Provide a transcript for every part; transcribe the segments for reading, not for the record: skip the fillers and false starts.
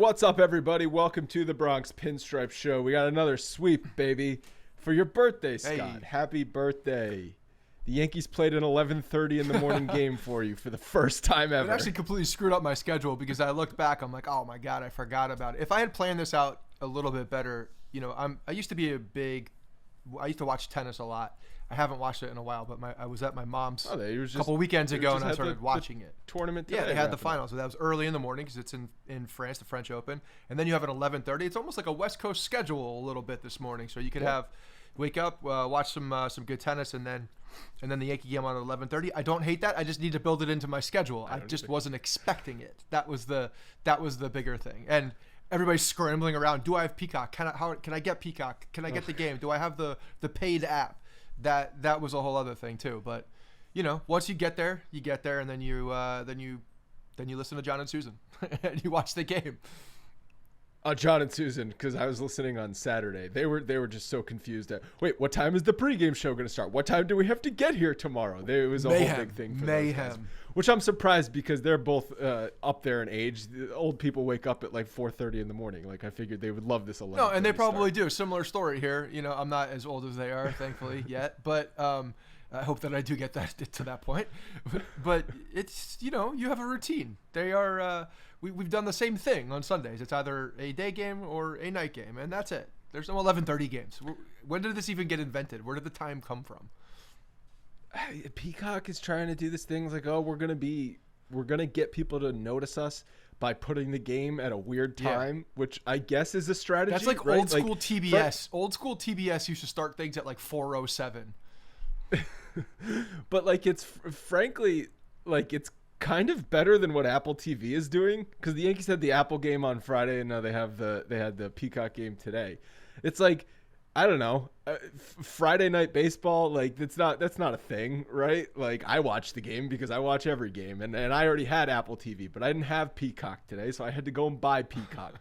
What's up, everybody? Welcome to the Bronx Pinstripes Show. We got another sweep, baby, for your birthday, Scott. Hey. Happy birthday. The Yankees played an 11:30 in the morning game for you for the first time ever. It actually completely screwed up my schedule because I looked back. I'm like, oh my God, I forgot about it. If I had planned this out a little bit better, I used to watch tennis a lot. I haven't watched it in a while, but I was at my mom's a couple weekends ago and I started watching it. Tournament today, they had the finals. So that was early in the morning because it's in France, the French Open. And then you have an 11:30. It's almost like a West Coast schedule a little bit this morning. So you could wake up, watch some good tennis, and then the Yankee game on at 11:30. I don't hate that. I just need to build it into my schedule. I just wasn't expecting it. That was the bigger thing. And everybody's scrambling around. Do I have Peacock? Can I get Peacock? Can I get the game? Do I have the paid app? That was a whole other thing too. But once you get there, and then you listen to John and Susan and you watch the game. John and Susan, because I was listening on Saturday. They were just so confused at, wait, what time is the pregame show going to start? What time do we have to get here tomorrow? It was a whole big thing for those guys, which I'm surprised because they're both up there in age. The old people wake up at like 4:30 in the morning. Like I figured they would love this 11. No, and they probably do. Similar story here. I'm not as old as they are, thankfully, yet. But I hope that I do get that to that point. But it's you have a routine. They are. We've done the same thing on Sundays. It's either a day game or a night game, and that's it. There's no 11:30 games. When did this even get invented? Where did the time come from? Peacock is trying to do this thing like, oh, we're gonna get people to notice us by putting the game at a weird time, which I guess is a strategy. That's like right? old school TBS. Old school TBS used to start things at like 4:07. But like it's frankly like it's kind of better than what Apple TV is doing, because the Yankees had the Apple game on Friday and now they had the Peacock game today. It's like, I don't know, Friday night baseball, like that's not a thing, right? Like I watch the game because I watch every game, and I already had Apple TV, but I didn't have Peacock today, so I had to go and buy Peacock.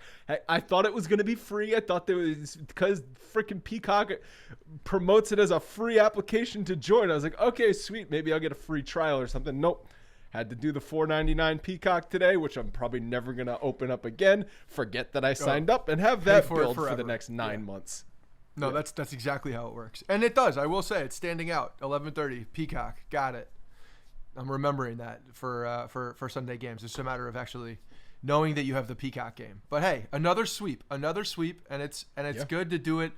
I thought it was going to be free. I thought there was, because freaking Peacock promotes it as a free application to join. I was like, okay, sweet, maybe I'll get a free trial or something. Nope. Had to do the $4.99 Peacock today, which I'm probably never going to open up again. Forget that I signed up and have that build for the next 9 months. No, that's exactly how it works. And it does. I will say it's standing out. 11:30 Peacock. Got it. I'm remembering that for Sunday games. It's a matter of actually knowing that you have the Peacock game. But hey, another sweep, and it's good to do it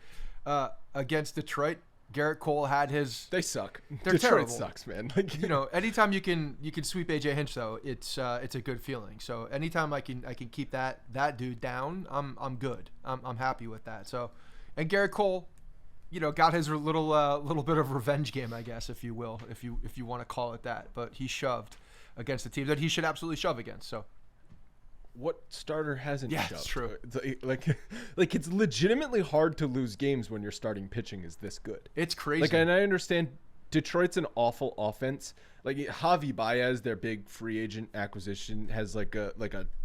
against Detroit. Garrett Cole had his. They suck. They're Detroit terrible. Sucks, man. Like anytime you can sweep AJ Hinch though, it's a good feeling. So anytime I can keep that dude down, I'm good. I'm happy with that. So, and Garrett Cole, got his little bit of revenge game, I guess, if you will, if you want to call it that. But he shoved against the team that he should absolutely shove against. So. What starter hasn't shoved? It's true. Like it's legitimately hard to lose games when your starting pitching is this good. It's crazy. Like, and I understand Detroit's an awful offense. Like Javi Baez, their big free agent acquisition, has like a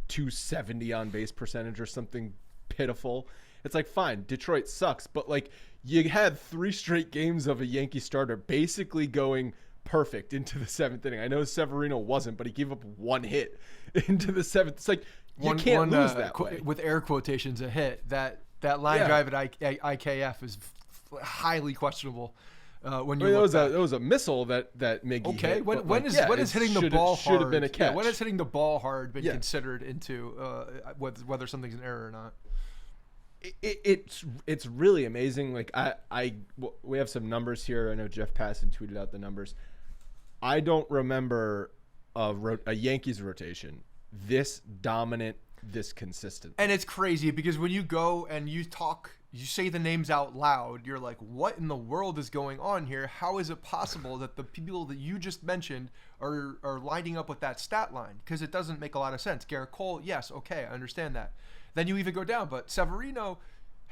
270 on base percentage or something pitiful. It's like, fine, Detroit sucks, but like you had 3 straight games of a Yankee starter basically going perfect into the 7th inning. I know Severino wasn't, but he gave up 1 hit into the 7th. It's like you can't lose that way. With air quotations, a hit. That line drive at IKF is highly questionable. When you that was a missile that Miggy hit. When is hitting the ball hard? Should have been a catch. When has hitting the ball hard been considered into whether something's an error or not? It's really amazing. Like we have some numbers here. I know Jeff Passan tweeted out the numbers. I don't remember a Yankees rotation this dominant, this consistent. And it's crazy because when you go and you say the names out loud, you're like, what in the world is going on here? How is it possible that the people that you just mentioned are lining up with that stat line? Because it doesn't make a lot of sense. Garrett Cole, yes, okay, I understand that. Then you even go down, but Severino,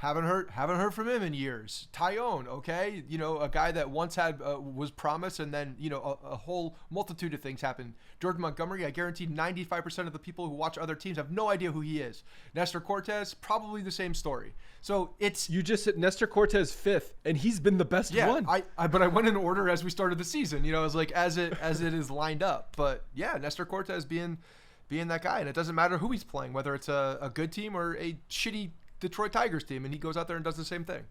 haven't heard from him in years. Tyone, okay, a guy that once was promised, and then a whole multitude of things happened. Jordan Montgomery, I guarantee 95% of the people who watch other teams have no idea who he is. Nestor Cortez, probably the same story. So you just hit Nestor Cortez 5th, and he's been the best one. But I went in order as we started the season. I was like as it is lined up. But yeah, Nestor Cortez being being that guy. And it doesn't matter who he's playing, whether it's a good team or a shitty Detroit Tigers team, and he goes out there and does the same thing.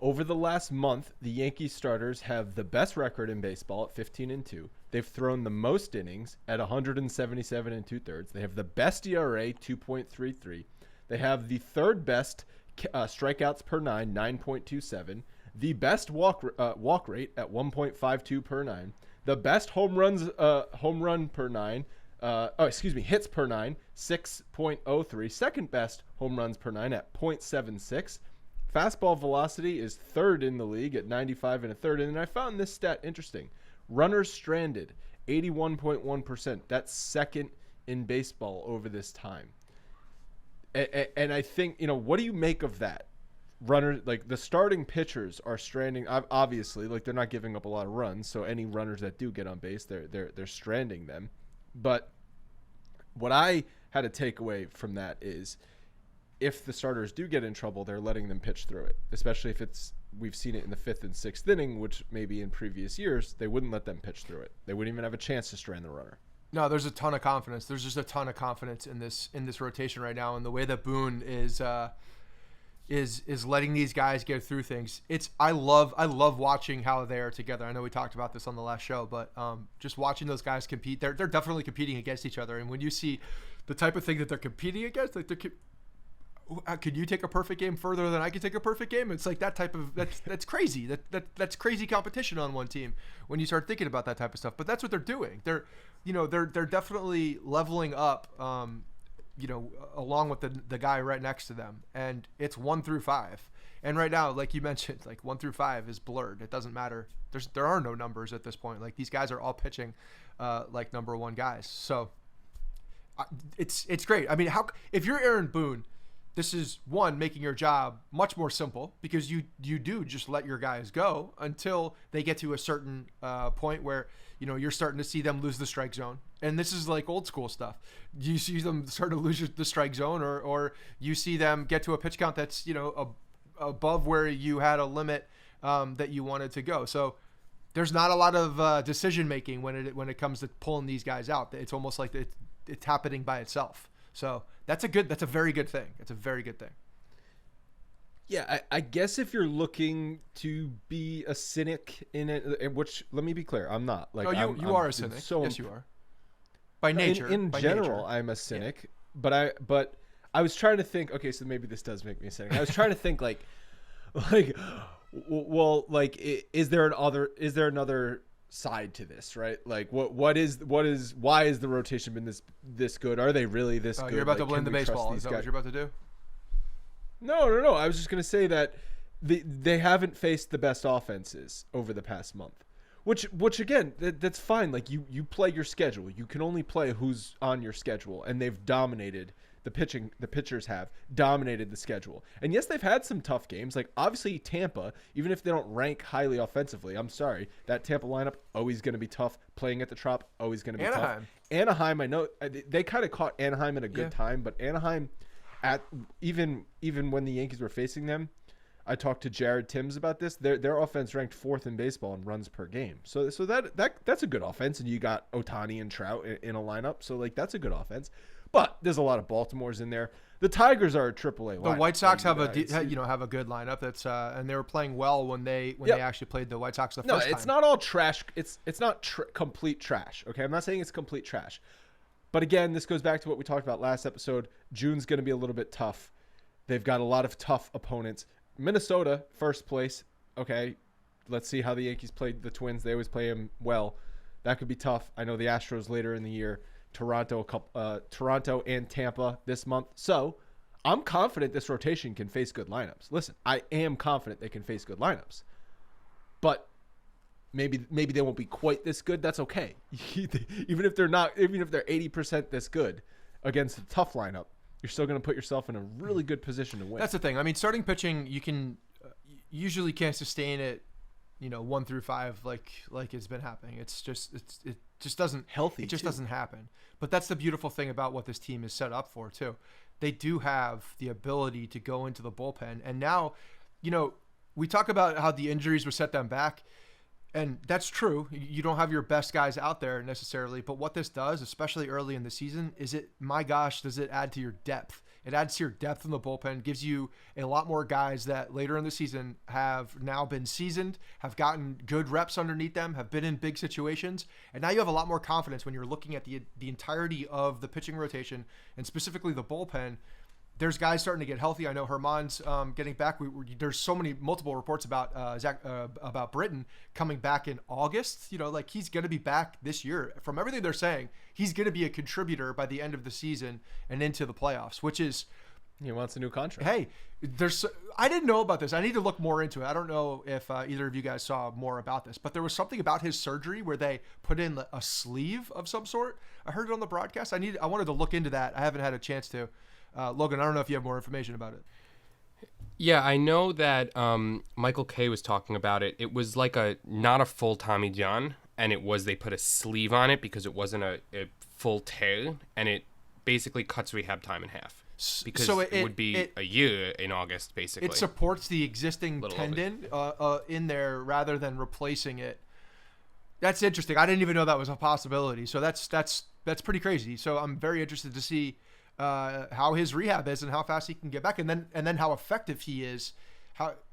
Over the last month, the Yankees starters have the best record in baseball at 15-2. They've thrown the most innings at 177 2/3. They have the best ERA, 2.33. They have the third best strikeouts per nine, 9.27. The best walk rate at 1.52 per nine. The best home run per nine. Hits per nine, 6.03. Second best home runs per nine at 0.76. Fastball velocity is third in the league at 95 1/3. And I found this stat interesting. Runners stranded, 81.1%. That's second in baseball over this time. And I think, what do you make of that? Runners, like the starting pitchers are stranding. Obviously, like they're not giving up a lot of runs. So any runners that do get on base, they're stranding them. But what I had to take away from that is, if the starters do get in trouble, they're letting them pitch through it, especially if we've seen it in the 5th and 6th inning, which maybe in previous years, they wouldn't let them pitch through it. They wouldn't even have a chance to strand the runner. No, there's a ton of confidence. There's just a ton of confidence in this rotation right now, and the way that Boone is letting these guys get through things. I love watching how they are together. I know we talked about this on the last show, but just watching those guys compete, they're definitely competing against each other. And when you see the type of thing that they're competing against, like could you take a perfect game further than I could take a perfect game? It's like that type of that's crazy. That's crazy competition on one team when you start thinking about that type of stuff. But that's what they're doing. They're definitely leveling up. Along with the guy right next to them, and it's 1 through 5. And right now, like you mentioned, like 1 through 5 is blurred. It doesn't matter. There are no numbers at this point. Like these guys are all pitching like number 1 guys. So it's great. I mean, if you're Aaron Boone, this is making your job much more simple, because you do just let your guys go until they get to a certain point where you're starting to see them lose the strike zone. And this is like old school stuff. You see them start to lose the strike zone, or you see them get to a pitch count that's above where you had a limit that you wanted to go. So there's not a lot of decision making when it comes to pulling these guys out. It's almost like it's happening by itself. So that's a very good thing. It's a very good thing. Yeah, I guess if you're looking to be a cynic in it, which, let me be clear, I'm not. Like, no, you are a cynic. Yes, you are. By nature. In general, I'm a cynic. Yeah. But I was trying to think. Okay, so maybe this does make me a cynic. I was trying to think is there another side to this, right? Like why is the rotation been this good? Are they really this good? You're about to blame the baseball. Is that what you're about to do? No. I was just going to say that they haven't faced the best offenses over the past month, which again, that's fine. Like you play your schedule. You can only play who's on your schedule, and they've dominated the pitching. The pitchers have dominated the schedule. And yes, they've had some tough games. Like obviously Tampa, even if they don't rank highly offensively, I'm sorry, that Tampa lineup always going to be tough. Playing at the Trop, always going to be tough. Anaheim, I know they kind of caught Anaheim at a good time, but Anaheim, even when the Yankees were facing them, I talked to Jared Timms about this. Their offense ranked 4th in baseball in runs per game. So that's a good offense, and you got Ohtani and Trout in a lineup. So like that's a good offense. But there's a lot of Baltimores in there. The Tigers are a AAA lineup. The White Sox have a good lineup. That's and they were playing well when they actually played the White Sox the first time. No, it's not all trash. It's not complete trash. Okay, I'm not saying it's complete trash. But again, this goes back to what we talked about last episode. June's going to be a little bit tough. They've got a lot of tough opponents. Minnesota, first place. Okay, let's see how the Yankees played the Twins. They always play them well. That could be tough. I know the Astros later in the year. Toronto and Tampa this month. So I'm confident this rotation can face good lineups. Listen, I am confident they can face good lineups. But maybe they won't be quite this good. That's okay. even if they're 80% this good against a tough lineup, you're still going to put yourself in a really good position to win. That's the thing. I mean, starting pitching, you can usually can't sustain it, 1 through 5 like it's been happening. It just doesn't doesn't happen. But that's the beautiful thing about what this team is set up for too. They do have the ability to go into the bullpen, and now, we talk about how the injuries would set them back. And that's true. You don't have your best guys out there necessarily, but what this does, especially early in the season, is my gosh, does it add to your depth? It adds to your depth in the bullpen, gives you a lot more guys that later in the season have now been seasoned, have gotten good reps underneath them, have been in big situations, and now you have a lot more confidence when you're looking at the entirety of the pitching rotation and specifically the bullpen. There's guys starting to get healthy. I know Herman's getting back. There's so many multiple reports about about Britton coming back in August. Like he's going to be back this year. From everything they're saying, he's going to be a contributor by the end of the season and into the playoffs, which is. He wants a new contract. Hey, I didn't know about this. I need to look more into it. I don't know if either of you guys saw more about this, but there was something about his surgery where they put in a sleeve of some sort. I heard it on the broadcast. I wanted to look into that. I haven't had a chance to. Logan, I don't know if you have more information about it. Yeah, I know that Michael Kay was talking about it. It was like not a full Tommy John, and they put a sleeve on it because it wasn't a full tear, and it basically cuts rehab time in half. Because so it would be a year in August, basically. It supports the existing tendon in there rather than replacing it. That's interesting. I didn't even know that was a possibility. So that's pretty crazy. So I'm very interested to see how his rehab is and how fast he can get back, and then how effective he is.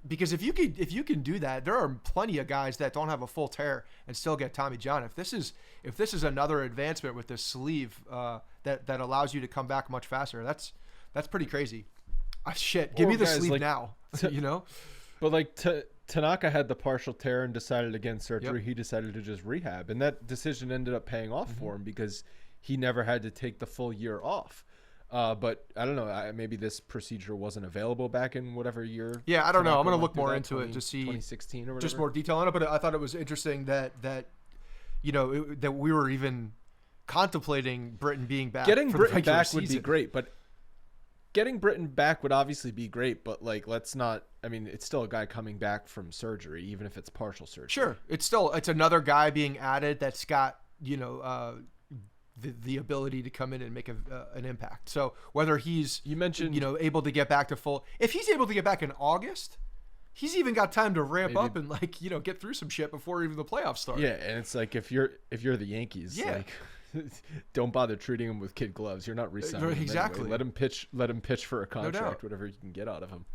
Because if you can do that, there are plenty of guys that don't have a full tear and still get Tommy John. If this is another advancement with this sleeve that allows you to come back much faster, that's pretty crazy. Give me the sleeve now. But like Tanaka had the partial tear and decided against surgery. Yep. He decided to just rehab, and that decision ended up paying off for him because he never had to take the full year off. But I don't know. Maybe this procedure wasn't available back in whatever year. Yeah, I don't know. I'm going to look more into it to see 2016 or whatever. Just more detail on it. But I thought it was interesting that that we were even contemplating Britton being back. Getting Britton back season would be great, but getting Britton back would obviously be great. But like, let's not. I mean, it's still a guy coming back from surgery, even if it's partial surgery. Sure, it's another guy being added that's got the ability to come in and make an impact. So whether he's able to get back to full, if he's able to get back in August, he's even got time to ramp up and get through some shit before even the playoffs start. Yeah, and it's like if you're the Yankees, don't bother treating him with kid gloves. You're not re-signing him exactly. Anyway. Let him pitch for a contract, whatever you can get out of him.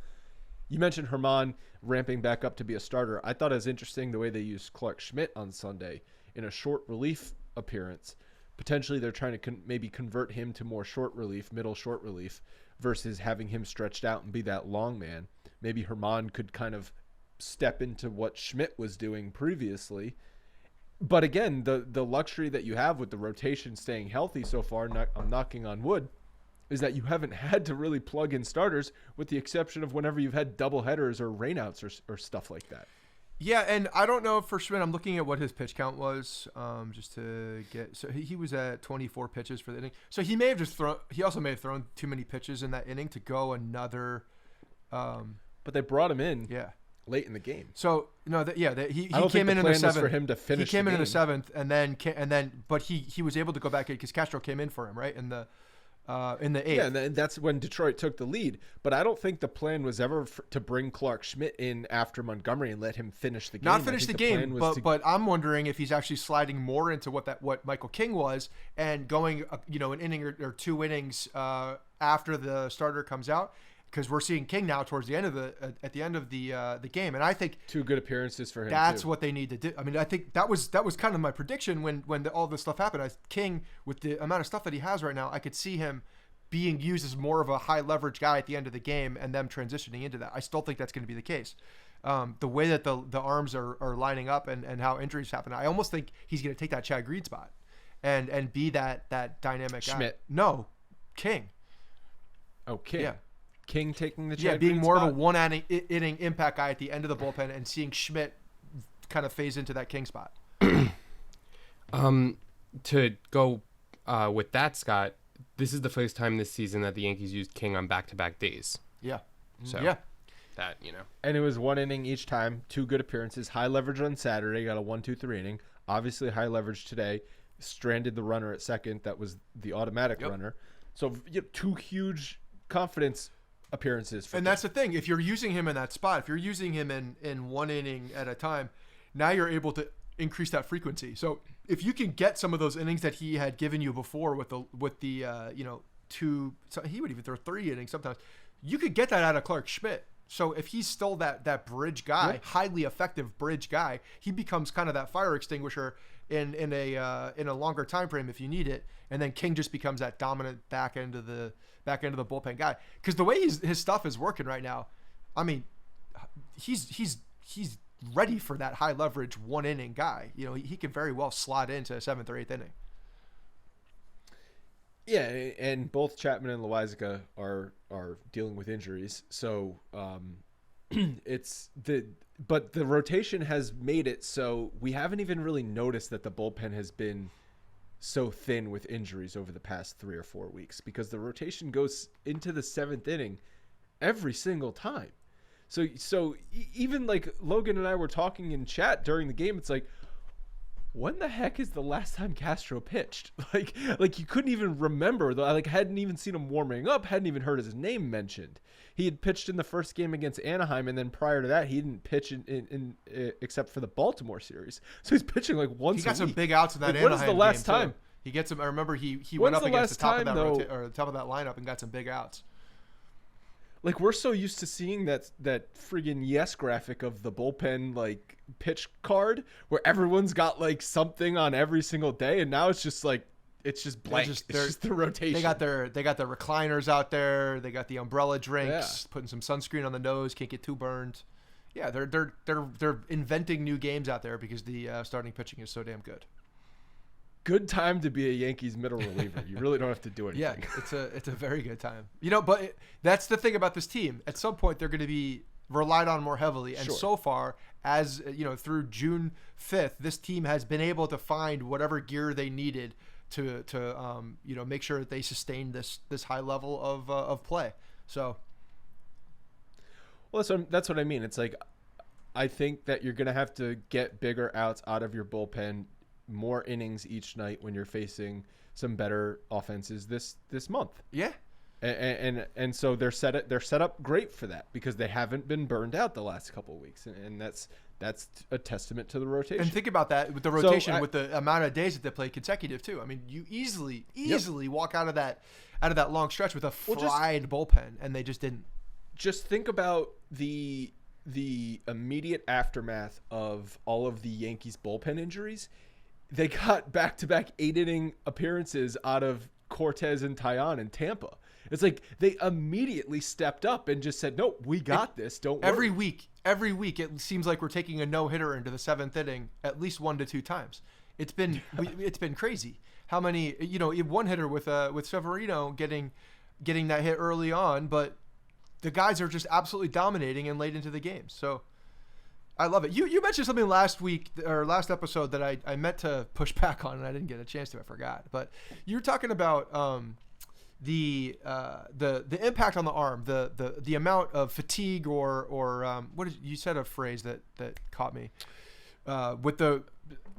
You mentioned Herman ramping back up to be a starter. I thought it was interesting the way they used Clark Schmidt on Sunday in a short relief appearance. Potentially they're trying to maybe convert him to more short relief, middle short relief, versus having him stretched out and be that long man. Maybe Herman could kind of step into what Schmidt was doing previously. But again, the luxury that you have with the rotation staying healthy so far, I'm knocking on wood, is that you haven't had to really plug in starters with the exception of whenever you've had double headers or rainouts or stuff like that. Yeah, and I don't know for Schmidt. I'm looking at what his pitch count was, just to get. So he was at 24 pitches for the inning. So he may have just thrown. He also may have thrown too many pitches in that inning to go another. But they brought him in. Yeah. Late in the game. So he came in the seventh. Was for him to finish. He came in the seventh, and then but he was able to go back in because Castro came in for him in the eighth. Yeah, and that's when Detroit took the lead. But I don't think the plan was ever to bring Clark Schmidt in after Montgomery and let him finish the game. Not finish the game, but I'm wondering if he's actually sliding more into what Michael King was and going an inning or two innings after the starter comes out. Because we're seeing King now towards the end of the game, and I think 2 good appearances for him. That's what they need to do. I mean, I think that was kind of my prediction when all this stuff happened. King, with the amount of stuff that he has right now, I could see him being used as more of a high leverage guy at the end of the game, and them transitioning into that. I still think that's going to be the case. The way that the arms are lining up and how injuries happen, I almost think he's going to take that Chad Green spot and be that dynamic Schmidt. guy. No, King. Oh, King. Yeah. King taking the Chad being Green more spot? of a one-inning impact guy at the end of the bullpen and seeing Schmidt kind of phase into that King spot. To go with that, Scott, this is the first time this season that the Yankees used King on back-to-back days. Yeah. So yeah. That, And it was 1 inning each time, 2 good appearances, high leverage on Saturday, got a 1-2-3 inning. Obviously high leverage today, stranded the runner at second. That was the automatic runner. So 2 huge confidence appearances for and that's the thing, if you're using him in that spot, if you're using him in 1 inning at a time, now you're able to increase that frequency. So if you can get some of those innings that he had given you before with the two, so he would even throw 3 innings sometimes, you could get that out of Clark Schmidt. So if he's still that bridge guy, highly effective bridge guy, he becomes kind of that fire extinguisher in a longer time frame if you need it. And then King just becomes that dominant back end of the bullpen guy. Because the way his stuff is working right now, I mean, he's ready for that high leverage 1 inning guy. You know, he could very well slot into a 7th or 8th inning. Yeah, and both Chapman and Loaisiga are dealing with injuries, so but the rotation has made it so we haven't even really noticed that the bullpen has been so thin with injuries over the past 3 or 4 weeks, because the rotation goes into the 7th inning every single time. So even like Logan and I were talking in chat during the game, it's like, when the heck is the last time Castro pitched? Like you couldn't even remember. Like hadn't even seen him warming up, hadn't even heard his name mentioned. He had pitched in the first game against Anaheim, and then prior to that, he didn't pitch in except for the Baltimore series. So he's pitching like once. He got a some week. big outs in that Anaheim game. When is the last time? Too. He gets some. I remember he went up against the top of that top of that lineup and got some big outs. Like, we're so used to seeing that friggin' yes graphic of the bullpen like pitch card where everyone's got like something on every single day, and now it's just like it's just blank. It's just the rotation. They got their recliners out there. They got the umbrella drinks, putting some sunscreen on the nose, can't get too burned. Yeah, they're inventing new games out there because the starting pitching is so damn good. Good time to be a Yankees middle reliever. You really don't have to do anything. Yeah, it's a very good time. You know, but that's the thing about this team. At some point, they're going to be relied on more heavily. And so far, as you know, through June 5th, this team has been able to find whatever gear they needed to make sure that they sustain this high level of play. So, well, that's what I mean. It's like, I think that you're going to have to get bigger outs out of your bullpen, more innings each night when you're facing some better offenses this month. Yeah. And so they're set up great for that because they haven't been burned out the last couple of weeks, and that's a testament to the rotation. And think about that with the rotation, with the amount of days that they play consecutive too. I mean, you easily walk out of that long stretch with a fried bullpen, and they just didn't. Just think about the immediate aftermath of all of the Yankees bullpen injuries. They got back-to-back 8-inning appearances out of Cortez and Taillon in Tampa. It's like they immediately stepped up and just said, "No, we got this. Don't worry." Every week, it seems like we're taking a no-hitter into the 7th inning at least 1 to 2 times. It's been crazy. How many? You know, one hitter with Severino getting that hit early on, but the guys are just absolutely dominating and late into the game. So. I love it. You mentioned something last week or last episode that I meant to push back on and I didn't get a chance to. I forgot. But you were talking about the impact on the arm, the amount of fatigue or what is, you said a phrase that caught me with the.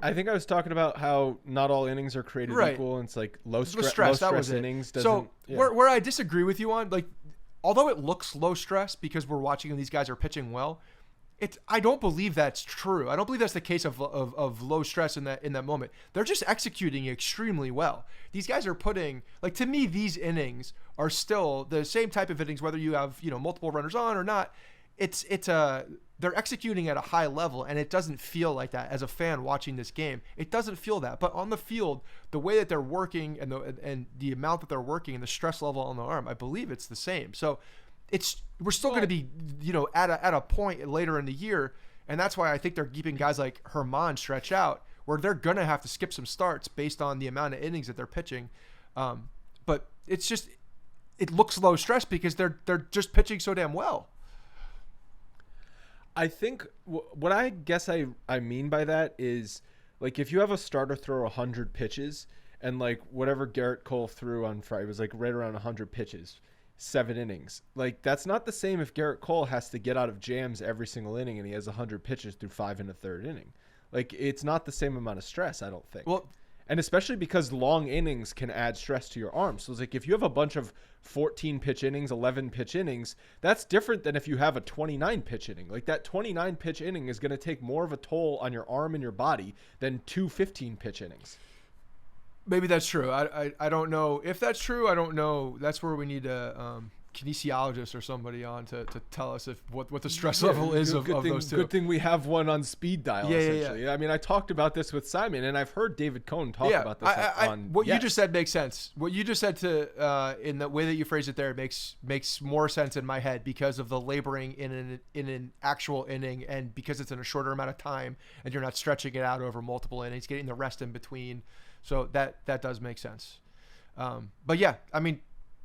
I think I was talking about how not all innings are created equal, and it's like low stress that was innings. So where I disagree with you on, like, although it looks low stress because we're watching and these guys are pitching well. I don't believe that's true. I don't believe that's the case of low stress in that moment. They're just executing extremely well. These guys are putting, like, to me, these innings are still the same type of innings, whether you have, multiple runners on or not. They're executing at a high level, and it doesn't feel like that as a fan watching this game. It doesn't feel that, but on the field, the way that they're working and the amount that they're working and the stress level on the arm, I believe it's the same. So. We're still going to be, at a point later in the year, and that's why I think they're keeping guys like Herman stretched out, where they're going to have to skip some starts based on the amount of innings that they're pitching. But it looks low stress because they're just pitching so damn well. I think what I guess I mean by that is, like, if you have a starter throw 100 pitches, and like whatever Garrett Cole threw on Friday was like right around 100 pitches. 7 innings. Like, that's not the same if Garrett Cole has to get out of jams every single inning and he has 100 pitches through 5 1/3 inning. Like, it's not the same amount of stress, I don't think. Well, And especially because long innings can add stress to your arm. So it's like if you have a bunch of 14 pitch innings, 11 pitch innings, that's different than if you have a 29 pitch inning. Like that 29 pitch inning is going to take more of a toll on your arm and your body than 2 15 pitch innings. Maybe that's true. I don't know if that's true. I don't know. That's where we need a kinesiologist or somebody on to tell us if what the stress level is of those two. Good thing we have one on speed dial, essentially. Yeah. I mean, I talked about this with Simon, and I've heard David Cohn talk about this on what you just said makes sense. What you just said in the way that you phrased it there makes more sense in my head because of the laboring in an actual inning, and because it's in a shorter amount of time and you're not stretching it out over multiple innings, getting the rest in between. So that does make sense. But yeah, I mean,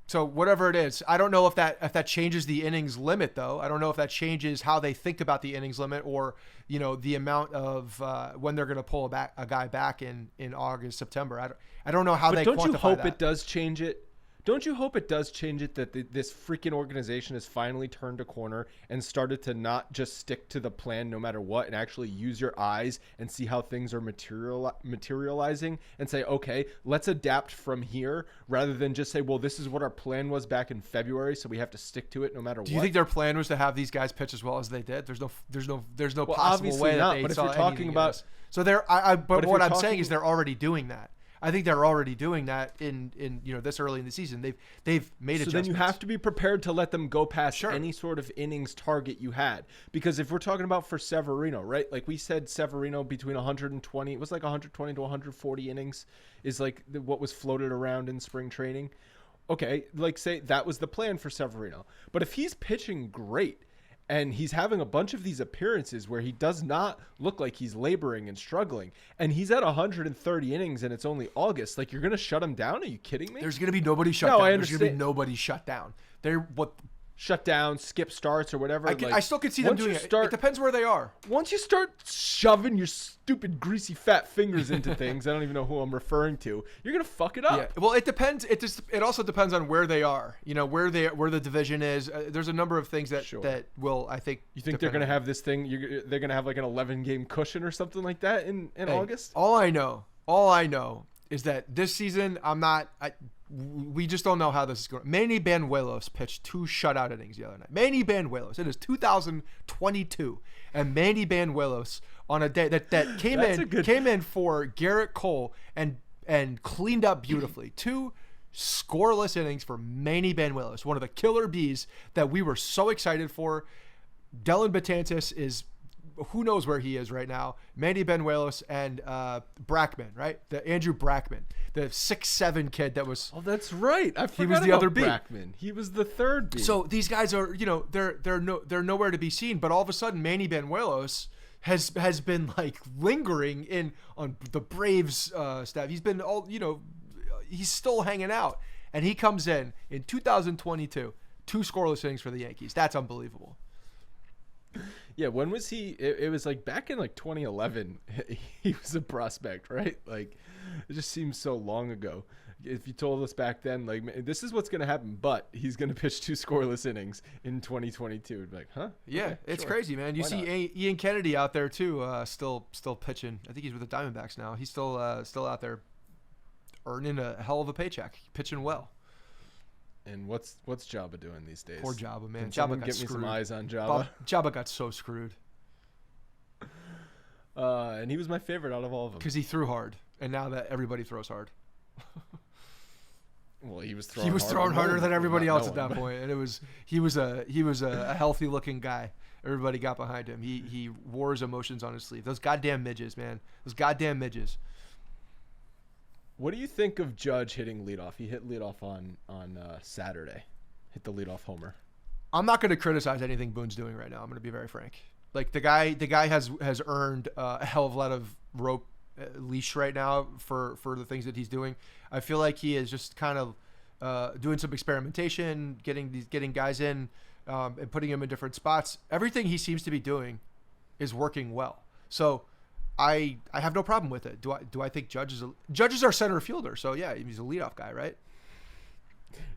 so whatever it is, I don't know if that changes the innings limit, though. I don't know if that changes how they think about the innings limit, or the amount of when they're going to pull a guy back in August, September. I don't know how they quantify that. Don't you hope it does change it? Don't you hope it does change it that this freaking organization has finally turned a corner and started to not just stick to the plan no matter what, and actually use your eyes and see how things are materializing and say, okay, let's adapt from here, rather than just say, well, this is what our plan was back in February, so we have to stick to it no matter what. Do you think their plan was to have these guys pitch as well as they did? There's no well, possible way not, that they but if saw you're talking about, so they're but what I'm saying is they're already doing that. I think they're already doing that in this early in the season. They've made adjustments. So then you have to be prepared to let them go past any sort of innings target you had. Because if we're talking about for Severino, right? Like we said, Severino between 120, it was like 120 to 140 innings is like what was floated around in spring training. Okay, like say that was the plan for Severino. But if he's pitching great, and he's having a bunch of these appearances where he does not look like he's laboring and struggling, and he's at 130 innings and it's only August, like you're going to shut him down? Are you kidding me? There's going to be nobody shut down. I understand. There's going to be nobody shut down. Shut down, skip starts or whatever. I still could see them doing it. It depends where they are. Once you start shoving your stupid greasy fat fingers into things, I don't even know who I'm referring to, you're gonna fuck it up. Yeah. Well, it depends. It also depends on where they are. Where the division is. There's a number of things that will, I think. You think they're gonna have this thing? They're gonna have like an 11-game cushion or something like that in August? All I know is that this season we just don't know how this is going. Manny Banuelos pitched 2 shutout innings the other night. Manny Banuelos. It is 2022, and Manny Banuelos on a day that came in for Garrett Cole and cleaned up beautifully. 2 scoreless innings for Manny Banuelos, one of the killer bees that we were so excited for. Dylan Betances is, who knows where he is right now. Manny Banuelos and Brackman, right? The Andrew Brackman, the 6'7" kid that was. Oh, that's right. He was the other B. Brackman. He was the third B. So these guys are, they're nowhere to be seen. But all of a sudden, Manny Banuelos has been like lingering on the Braves staff. He's been he's still hanging out, and he comes in 2022, 2 scoreless innings for the Yankees. That's unbelievable. Yeah, when was he? It was like back in like 2011. He was a prospect, right? Like, it just seems so long ago. If you told us back then, like, this is what's going to happen, but he's going to pitch 2 scoreless innings in 2022. It'd be like, huh? Yeah, okay, it's sure. crazy, man. You see Ian Kennedy out there too, still pitching. I think he's with the Diamondbacks now. He's still out there earning a hell of a paycheck, pitching well. And what's Jabba doing these days? Poor Jabba, man. Jabba got get screwed. Me some eyes on Jabba. Jabba got so screwed. And he was my favorite out of all of them because he threw hard, and now that everybody throws hard. Well, he was throwing harder than everybody else at that point, and he was a healthy looking guy. Everybody got behind him. He wore his emotions on his sleeve. Those goddamn midges, man. Those goddamn midges. What do you think of Judge hitting leadoff? He hit leadoff on Saturday. Hit the leadoff homer. I'm not going to criticize anything Boone's doing right now. I'm going to be very frank. Like the guy has earned a hell of a lot of rope leash right now for the things that he's doing. I feel like he is just kind of doing some experimentation, getting guys in and putting them in different spots. Everything he seems to be doing is working well. So I have no problem with it. Do I think Judge is our center fielder? So yeah, he's a leadoff guy, right?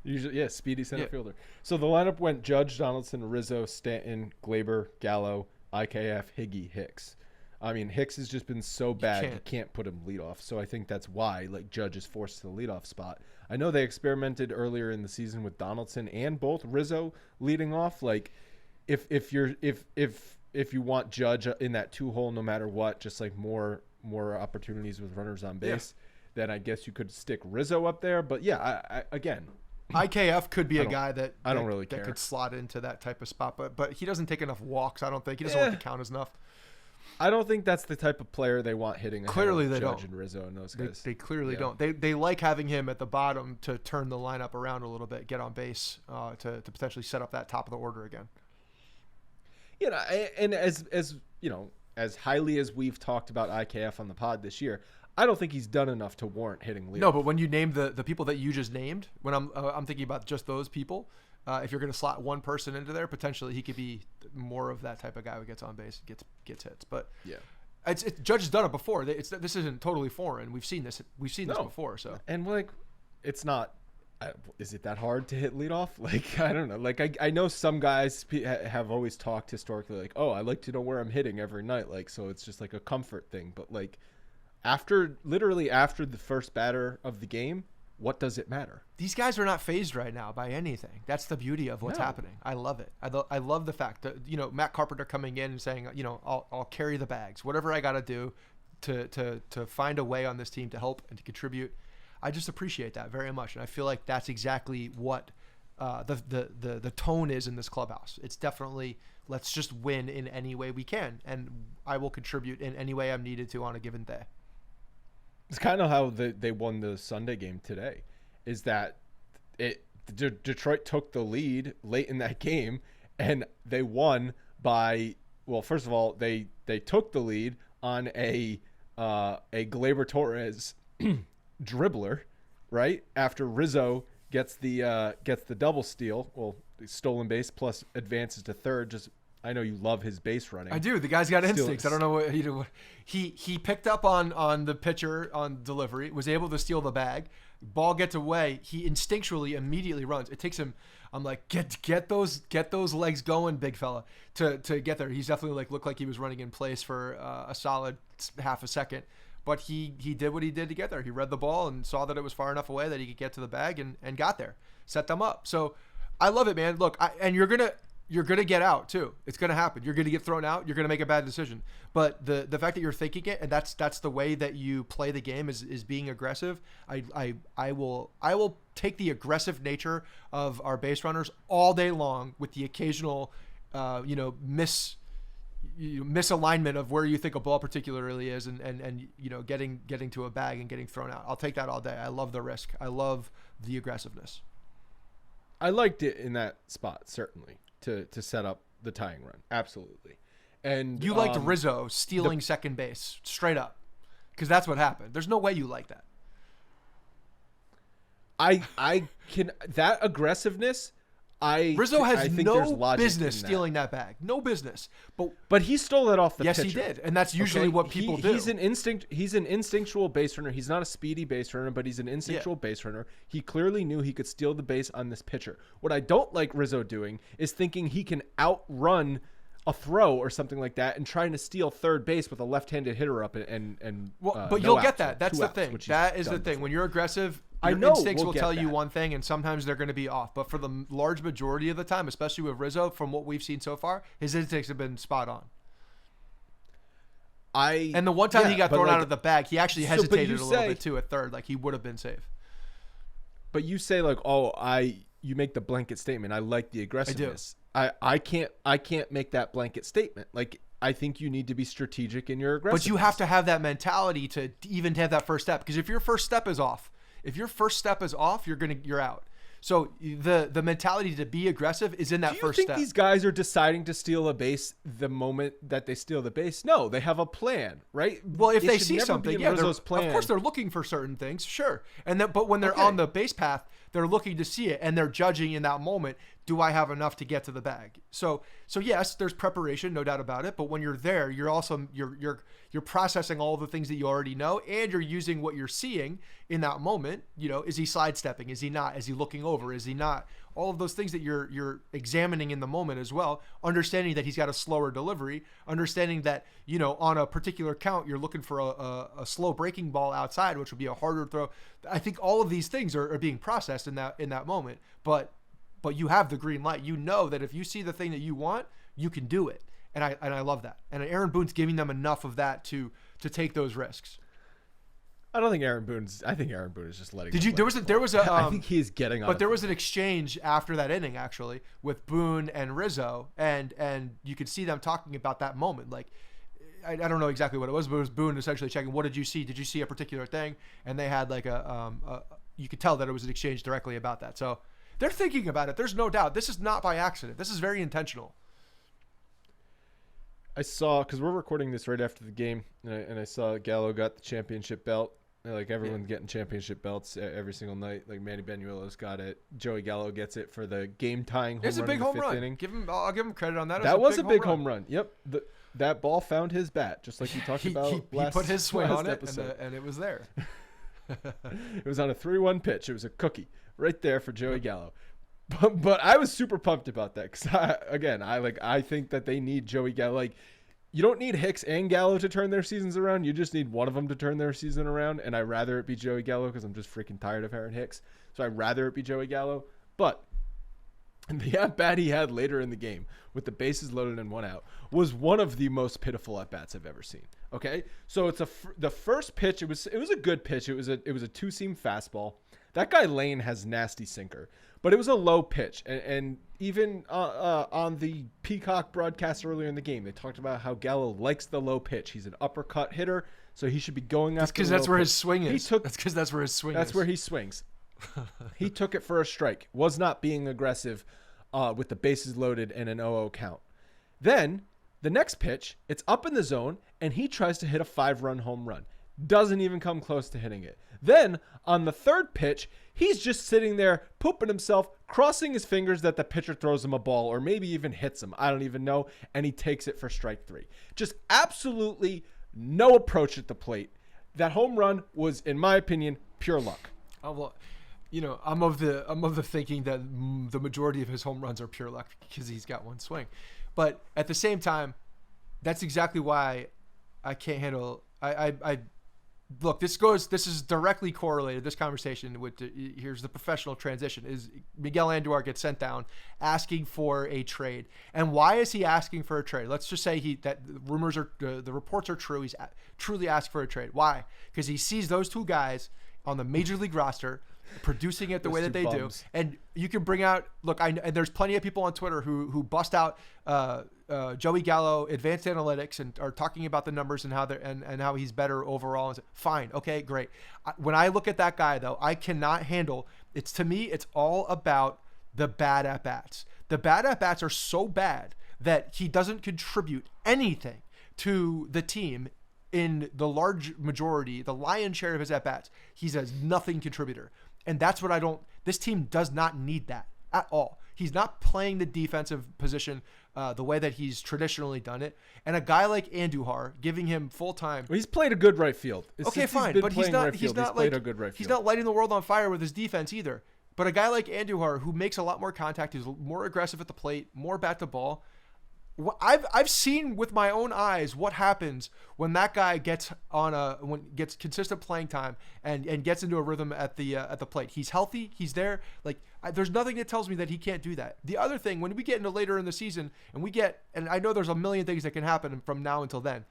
Usually, yeah, speedy center fielder. So the lineup went Judge, Donaldson, Rizzo, Stanton, Glaber, Gallo, IKF, Higgy, Hicks. I mean, Hicks has just been so bad you can't. can't put him leadoff. So I think that's why like Judge is forced to the leadoff spot. I know they experimented earlier in the season with Donaldson and both Rizzo leading off. Like if you want Judge in that 2-hole no matter what, just like more opportunities with runners on base, then I guess you could stick Rizzo up there. But yeah, I again, IKF could be a guy that I don't really that care. could slot into that type of spot, but he doesn't take enough walks. I don't think he doesn't want the count as enough. I don't think that's the type of player they want hitting. Clearly, they Judge don't. And Rizzo and those guys. They clearly don't. They like having him at the bottom to turn the lineup around a little bit, get on base, to potentially set up that top of the order again. You know, and as you know, as highly as we've talked about IKF on the pod this year, I don't think he's done enough to warrant hitting leadoff. No, but when you name the people that you just named, when I'm thinking about just those people, if you're going to slot one person into there, potentially he could be more of that type of guy who gets on base, gets hits. But yeah, Judge has done it before. This isn't totally foreign. We've seen this. We've seen this before. So and like, it's not. Is it that hard to hit leadoff? Like, I don't know. Like, I know some guys have always talked historically like, oh, I like to know where I'm hitting every night. Like, so it's just like a comfort thing. But like, literally after the first batter of the game, what does it matter? These guys are not phased right now by anything. That's the beauty of what's happening. I love it. I love the fact that, you know, Matt Carpenter coming in and saying, you know, I'll carry the bags, whatever I got to do to find a way on this team to help and to contribute. I just appreciate that very much. And I feel like that's exactly what the tone is in this clubhouse. It's definitely, let's just win in any way we can. And I will contribute in any way I'm needed to on a given day. It's kind of how they won the Sunday game today, is that Detroit took the lead late in that game, and they won by, well, first of all, they took the lead on a Gleyber Torres dribbler, right after Rizzo gets the double steal, well, stolen base plus advances to third. Just, I know you love his base running. I do. The guy's got instincts. I don't know what he did. He picked up on the pitcher on delivery, was able to steal the bag. Ball gets away. He instinctually immediately runs. It takes him. I'm like, get those legs going, big fella, to get there. He's definitely like looked like he was running in place for a solid half a second, but he did what he did to get there. He read the ball and saw that it was far enough away that he could get to the bag and got there, set them up. So I love it, man. Look, and you're gonna get out too. It's gonna happen. You're gonna get thrown out. You're gonna make a bad decision. But the fact that you're thinking it, and that's the way that you play the game, is being aggressive. I will take the aggressive nature of our base runners all day long, with the occasional misalignment of where you think a ball particularly is, and you know, getting to a bag and getting thrown out. I'll take that all day. I love the risk. I love the aggressiveness. I liked it in that spot, certainly, to set up the tying run. Absolutely. And you liked Rizzo stealing second base straight up, because that's what happened. There's no way you like that. I can, that aggressiveness, Rizzo has no business that. stealing that bag. No business. But he stole that off the yes, pitcher. he did. And that's usually what people do. He's an instinctual base runner. He's not a speedy base runner, but he's an instinctual base runner. He clearly knew he could steal the base on this pitcher. What I don't like Rizzo doing is thinking he can outrun a throw or something like that and trying to steal third base with a left-handed hitter up and but you'll get that. That's the thing. That is the thing. When you're aggressive, your instincts will tell you one thing, and sometimes they're going to be off. But for the large majority of the time, especially with Rizzo, from what we've seen so far, his instincts have been spot on. And the one time he got thrown out of the bag, he actually hesitated a little bit too at third, like he would have been safe. But you say like, you make the blanket statement. I like the aggressiveness. I can't make that blanket statement. Like, I think you need to be strategic in your aggressiveness. But you have to have that mentality to even have that first step. Because if your first step is off, you're out. So the mentality to be aggressive is in that first step. Do you think these guys are deciding to steal a base the moment that they steal the base? No, they have a plan, right? Well, if they see something, of course they're looking for certain things, sure. But when they're on the base path, they're looking to see it, and they're judging in that moment, do I have enough to get to the bag? So yes, there's preparation, no doubt about it. But when you're there, you're also you're processing all the things that you already know, and you're using what you're seeing in that moment. You know, is he sidestepping? Is he not? Is he looking over? Is he not? all of those things that you're examining in the moment as well. Understanding that he's got a slower delivery, understanding that, you know, on a particular count, you're looking for a slow breaking ball outside, which would be a harder throw. I think all of these things are being processed in that moment. But you have the green light. You know that if you see the thing that you want, you can do it. And I love that. And Aaron Boone's giving them enough of that to take those risks. I don't think Aaron Boone is just letting. There was a I think he's getting on. But there was an exchange after that inning actually with Boone and Rizzo, and you could see them talking about that moment. Like, I don't know exactly what it was, but it was Boone essentially checking, what did you see? Did you see a particular thing? And they had like you could tell that it was an exchange directly about that. So they're thinking about it. There's no doubt. This is not by accident. This is very intentional. I saw, because we're recording this right after the game, and I saw Gallo got the championship belt. Like, everyone's getting championship belts every single night. Like, Manny Banuelos got it. Joey Gallo gets it for the game-tying home run. It's a big home run. Inning. I'll give him credit on that. That was a big home run. Yep. That ball found his bat, just like you talked about last He put his swing on it, and it was there. It was on a 3-1 pitch. It was a cookie right there for Joey Gallo. But I was super pumped about that because I think that they need Joey Gallo. Like, you don't need Hicks and Gallo to turn their seasons around. You just need one of them to turn their season around. And I'd rather it be Joey Gallo because I'm just freaking tired of Aaron Hicks. So I'd rather it be Joey Gallo. But the at-bat he had later in the game with the bases loaded and 1 out was one of the most pitiful at-bats I've ever seen. Okay, so it's the first pitch. It was a good pitch. It was a 2-seam fastball. That guy Lane has nasty sinker, but it was a low pitch. And even on the Peacock broadcast earlier in the game, they talked about how Gallo likes the low pitch. He's an uppercut hitter, so he should be going after. Because that's where his swing is. That's because that's where his swing is. That's where he swings. He took it for a strike. Was not being aggressive with the bases loaded and an 0-0 count. Then the next pitch, it's up in the zone, and he tries to hit a 5-run home run. Doesn't even come close to hitting it. Then on the third pitch, he's just sitting there pooping himself, crossing his fingers that the pitcher throws him a ball or maybe even hits him. I don't even know. And he takes it for strike 3. Just absolutely no approach at the plate. That home run was, in my opinion, pure luck. Oh, well, you know, I'm of the thinking that the majority of his home runs are pure luck because he's got one swing. But at the same time, that's exactly why I can't handle. Look, this is directly correlated. This conversation with here's the professional transition is Miguel Andujar gets sent down asking for a trade. And why is he asking for a trade? Let's just say the reports are true. He's truly asked for a trade. Why? Because he sees those two guys on the major league roster producing it the way that they do. And you can bring out, and there's plenty of people on Twitter who bust out Joey Gallo advanced analytics and are talking about the numbers and how and how he's better overall. Fine. Okay, great. When I look at that guy though, I cannot handle it's all about the bad at bats. The bad at bats are so bad that he doesn't contribute anything to the team. In the large majority, the lion's share of his at-bats, he's a nothing contributor. And that's what this team does not need that at all. He's not playing the defensive position the way that he's traditionally done it. And a guy like Andujar, giving him full time. Well, he's played a good right field. Okay, fine. But he's not lighting the world on fire with his defense either. But a guy like Andujar, who makes a lot more contact, who's more aggressive at the plate, more bat to ball, I've seen with my own eyes what happens when that guy gets consistent playing time and gets into a rhythm at the plate. He's healthy. He's there. There's nothing that tells me that he can't do that. The other thing, when we get into later in the season and I know there's a million things that can happen from now until then,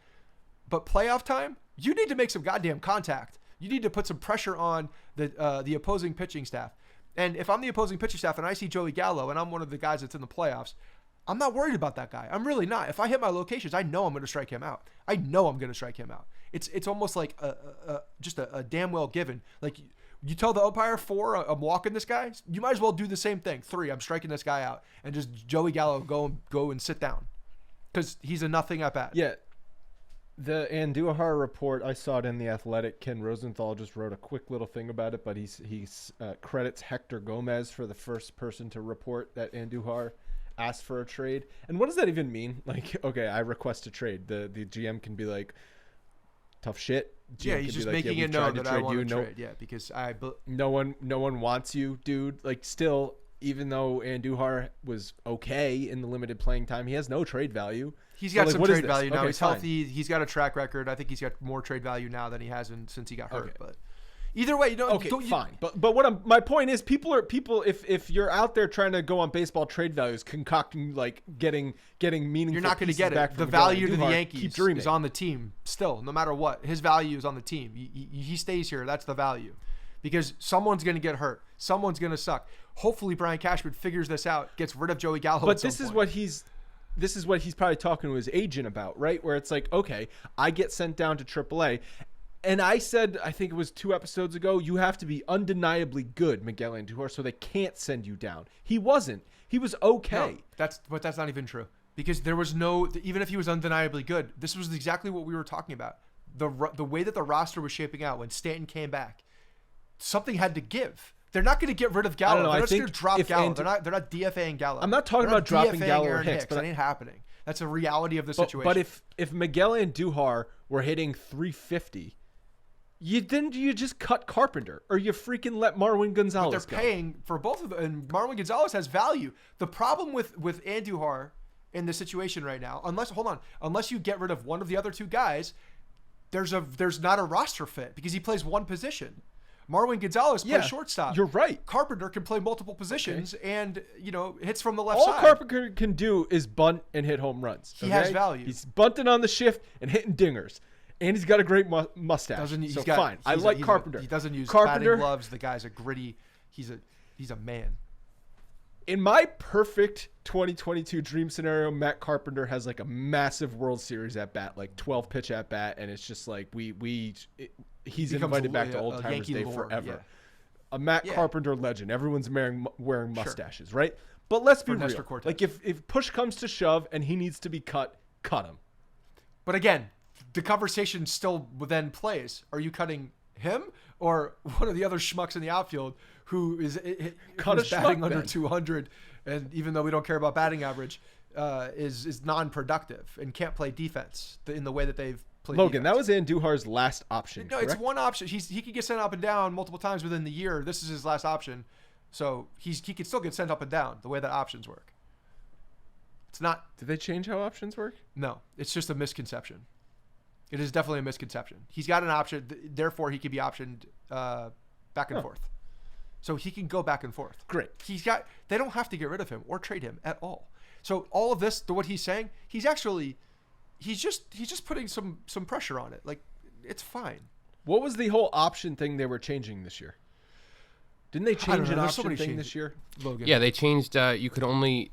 but playoff time, you need to make some goddamn contact. You need to put some pressure on the opposing pitching staff. And if I'm the opposing pitching staff and I see Joey Gallo and I'm one of the guys that's in the playoffs, I'm not worried about that guy. I'm really not. If I hit my locations, I know I'm going to strike him out. It's almost like just a damn well given. Like you tell the umpire 4, I'm walking this guy. You might as well do the same thing. 3, I'm striking this guy out, and just Joey Gallo go and sit down because he's a nothing at bat. Yeah. The Andujar report, I saw it in The Athletic. Ken Rosenthal just wrote a quick little thing about it, but he credits Hector Gomez for the first person to report that Andujar asked for a trade. And what does that even mean? Like, okay, I request a trade. The GM can be like, tough shit. GM he's just making it known that I want to trade. Yeah, because no one wants you, dude. Like, still, even though Andujar was okay in the limited playing time, he has no trade value. He's got some trade value now. Okay, he's fine. healthy. He's got a track record. I think he's got more trade value now than he has since he got hurt. Okay. But either way, fine. But my point is, people if you're out there trying to go on baseball trade values, concocting like getting meaningful, you're not going to get it. The value to the Yankees is on the team still, no matter what. His value is on the team. He stays here. That's the value, because someone's going to get hurt. Someone's going to suck. Hopefully, Brian Cashman figures this out, gets rid of Joey Gallo. But this is what he's probably talking to his agent about, right? Where it's like, okay, I get sent down to AAA. And I said, I think it was 2 episodes ago, you have to be undeniably good, Miguel Andujar, so they can't send you down. He wasn't. He was okay. No, but that's not even true, because there was even if he was undeniably good, this was exactly what we were talking about. The way that the roster was shaping out when Stanton came back, something had to give. They're not going to get rid of Gallo. They're just going to drop Gallo. They're not DFAing Gallo. I'm not talking about dropping Gallo or Hicks, but that ain't happening. That's a reality of the situation. But if Miguel Andujar were hitting 350, you just cut Carpenter, or you freaking let Marwin Gonzalez go. They're paying for both of them, and Marwin Gonzalez has value. The problem with Andujar in this situation right now, unless you get rid of one of the other two guys, there's not a roster fit because he plays one position. Marwin Gonzalez plays shortstop. You're right. Carpenter can play multiple positions and hits from the left side. All Carpenter can do is bunt and hit home runs. He has value. He's bunting on the shift and hitting dingers. And he's got a great mustache. Fine. I like Carpenter. He doesn't use Carpenter batting gloves. The guy's a gritty. He's a man. In my perfect 2022 dream scenario, Matt Carpenter has like a massive World Series at bat, like 12 pitch at bat, and it's just like he's invited back to Old Timers Day forever. Yeah. A Matt Carpenter legend. Everyone's wearing mustaches, right? But let's be real. Like if push comes to shove and he needs to be cut him. But again, the conversation still then plays. Are you cutting him or one of the other schmucks in the outfield who's batting under 200, and even though we don't care about batting average, is non-productive and can't play defense in the way that they've played Logan, defense. That was Andujar's last option. No, it's one option. He could get sent up and down multiple times within the year. This is his last option. So he could still get sent up and down the way that options work. It's not. Did they change how options work? No, it's just a misconception. It is definitely a misconception. He's got an option, therefore he could be optioned back and forth. So he can go back and forth. Great. They don't have to get rid of him or trade him at all. So all of this, what he's saying, he's just putting some pressure on it. Like, it's fine. What was the whole option thing they were changing this year? Didn't they change an option thing this year? Logan. Yeah, they changed. You could only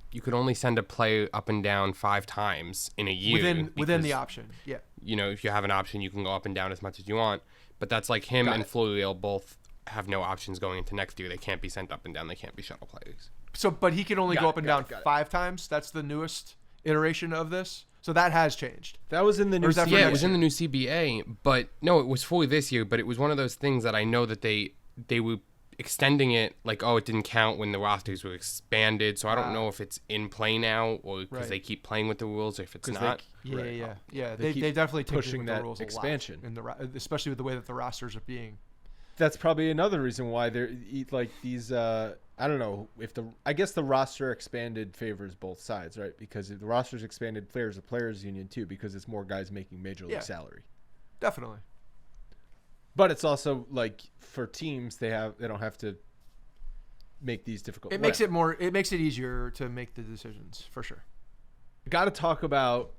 send a play up and down 5 times in a year within the option. Yeah. If you have an option, you can go up and down as much as you want. But that's like him and Florial both have no options going into next year. They can't be sent up and down. They can't be shuttle plays. So, but he can only go up and down 5 times. That's the newest iteration of this. So that has changed. That was in the new CBA. Yeah, it was in the new CBA. But no, it was fully this year. But it was one of those things that I know that they were extending it, like, it didn't count when the rosters were expanded. So I don't know if it's in play now or because they keep playing with the rules, or if it's not. Yeah. They definitely pushing that the rules expansion, a lot especially with the way that the rosters are being. That's probably another reason why they're like these. I don't know if I guess the roster expanded favors both sides, right? Because if the roster's expanded, there's a players union too, because it's more guys making major league salary. Definitely. But it's also like for teams, they don't have to make these difficult. It makes it easier to make the decisions for sure. Got to talk about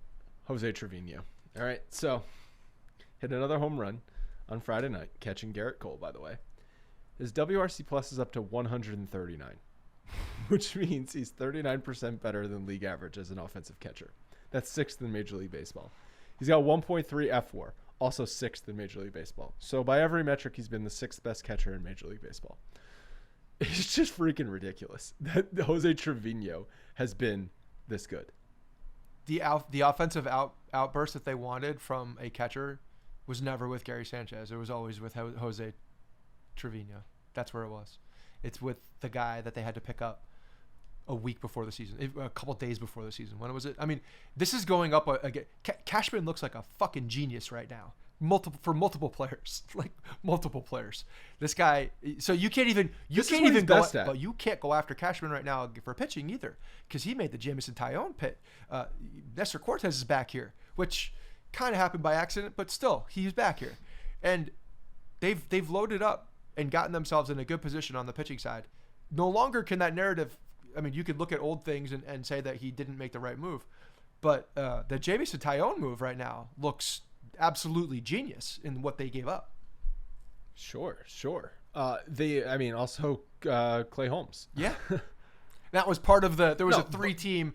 Jose Trevino. All right, so hit another home run on Friday night, catching Garrett Cole. By the way, his WRC plus is up to 139, which means he's 39% better than league average as an offensive catcher. That's 6th in Major League Baseball. He's got 1.3 FWAR. Also 6th in Major League Baseball. So by every metric, he's been the 6th best catcher in Major League Baseball. It's just freaking ridiculous that Jose Trevino has been this good. The offensive outburst that they wanted from a catcher was never with Gary Sanchez. It was always with Jose Trevino. That's where it was. It's with the guy that they had to pick up a week before the season, a couple days before the season. When was it? I mean, this is going up again. Cashman looks like a fucking genius right now. multiple players, like multiple players. This guy, so you can't even but you can't go after Cashman right now for pitching either, because he made the Jamison Tyone pit. Nestor Cortez is back here, which kind of happened by accident, but still he's back here, and they've loaded up and gotten themselves in a good position on the pitching side. No longer can that narrative. I mean, you could look at old things and say that he didn't make the right move, but the Jamison Tyone move right now looks absolutely genius in what they gave up. Sure. Also Clay Holmes. Yeah. That was part of there was a 3-team,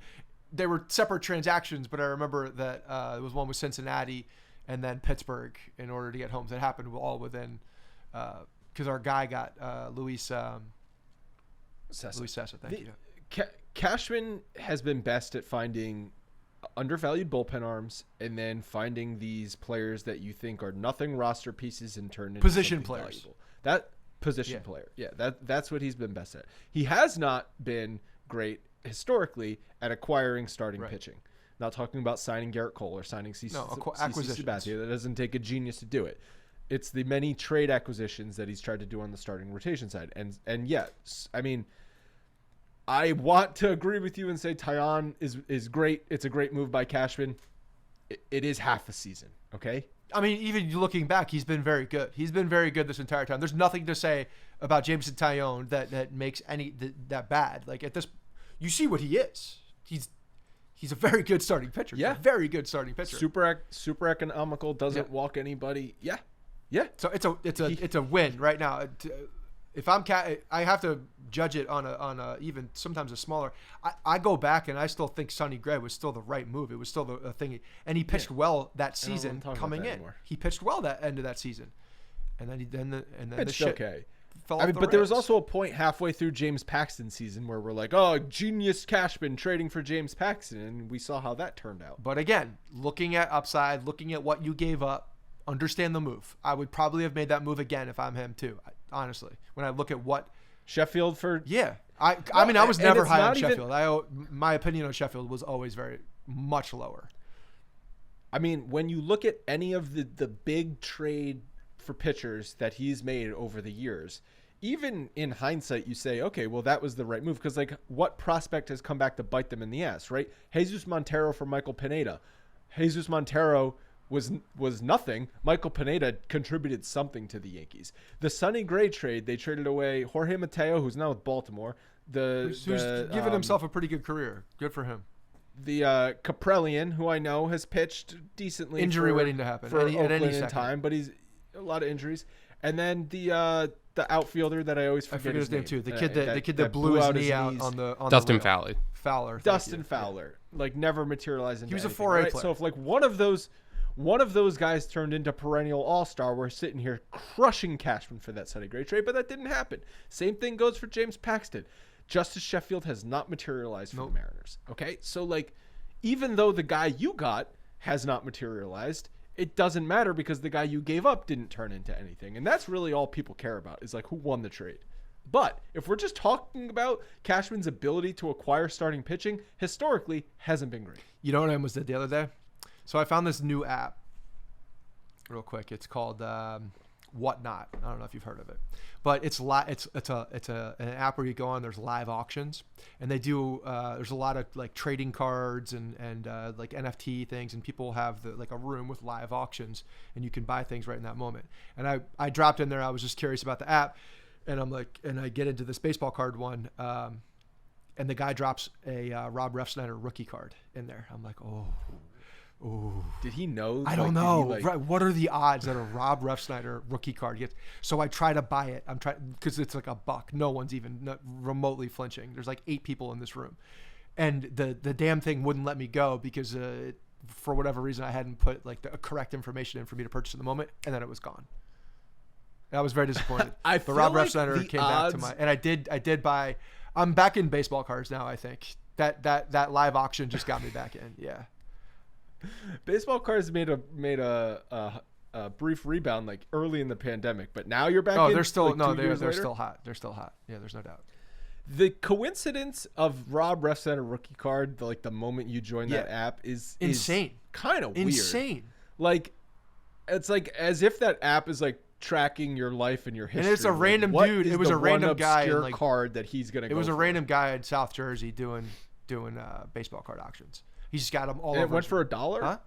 they were separate transactions, but I remember that there was one with Cincinnati and then Pittsburgh in order to get Holmes. It happened all within, because our guy got Luis Sessa. Thank you. Cashman has been best at finding undervalued bullpen arms and then finding these players that you think are nothing roster pieces and turn into position players. Valuable. That position player. Yeah, that's what he's been best at. He has not been great historically at acquiring starting pitching. Not talking about signing Garrett Cole or signing acquisitions. Sabathia. That doesn't take a genius to do it. It's the many trade acquisitions that he's tried to do on the starting rotation side. And yes, I mean, I want to agree with you and say Taillon is great. It's a great move by Cashman. It is half a season, okay? I mean, even looking back, he's been very good. He's been very good this entire time. There's nothing to say about Jamison Tyone that makes that bad. Like at this, you see what he is. He's a very good starting pitcher. Yeah, a very good starting pitcher. Super economical. Doesn't walk anybody. Yeah. So it's a win right now. If I have to judge it on a even sometimes a smaller. I go back and I still think Sonny Gray was still the right move. It was still the thing, and he pitched well that season coming in. Anymore. He pitched well that end of that season, and then the shit okay. fell off the but there was rails. also a point halfway through James Paxton's season where we're like, oh, genius Cashman trading for James Paxton, and we saw how that turned out. But again, looking at upside, looking at what you gave up, understand the move. I would probably have made that move again if I'm him too. Honestly, when I look at what Sheffield for I mean I was never high on Sheffield. My opinion on Sheffield was always very much lower. I mean, when you look at any of the big trade for pitchers that he's made over the years, even in hindsight, you say, okay, well, that was the right move. Because, like, what prospect has come back to bite them in the ass, right? Jesus Montero for Michael Pineda. Jesus Montero was nothing. Michael Pineda contributed something to the Yankees. The Sonny Gray trade, they traded away Jorge Mateo, who's now with Baltimore. Who's given himself a pretty good career. Good for him. The Kaprelian, who I know has pitched decently. Injury waiting to happen for at any second. Time, but he's a lot of injuries. And then the outfielder that I always forget his name too. The kid that blew his knee out on the Dustin Fowler. Dustin Fowler, like never materialized into He was anything, a 4A right? player. So if like one of those guys turned into perennial all-star, we're sitting here crushing Cashman for that Sonny Gray trade, but that didn't happen. Same thing goes for James Paxton. Justice Sheffield has not materialized for the Mariners. Okay, so like, even though the guy you got has not materialized, it doesn't matter because the guy you gave up didn't turn into anything, and that's really all people care about is like who won the trade. But if we're just talking about Cashman's ability to acquire starting pitching, historically hasn't been great. You know what I almost did the other day? So I found this new app real quick. It's called Whatnot. I don't know if you've heard of it, but it's an app where you go on. There's live auctions, and they do. There's a lot of like trading cards and like NFT things, and people have like a room with live auctions, and you can buy things right in that moment. And I dropped in there. I was just curious about the app, and I'm like, and I get into this baseball card one, and the guy drops a Rob Refsnyder rookie card in there. I'm like, oh. Ooh. Did he know? I don't know. Right. What are the odds that a Rob Refsnyder rookie card gets? So I try to buy it. I'm trying because it's like $1. No one's even remotely flinching. There's like 8 people in this room, and the damn thing wouldn't let me go because for whatever reason I hadn't put like the correct information in for me to purchase in the moment, and then it was gone. I was very disappointed. The Rob Refsnyder came back to and I did buy. I'm back in baseball cards now. I think that live auction just got me back in. Yeah. Baseball cards made a brief rebound like early in the pandemic, but now you're back. Oh, they're still like, they're still hot. They're still hot. Yeah, there's no doubt. The coincidence of Rob Refsnyder rookie card, the moment you join that app is insane. Kind of weird. Insane. Like It's like as if that app is like tracking your life and your history. And it's a Like, random what dude. is It was the a random one guy in, obscure like- card that he's gonna. It was a random guy in South Jersey doing baseball card auctions. He's just got them all And over. it went for $1. Huh?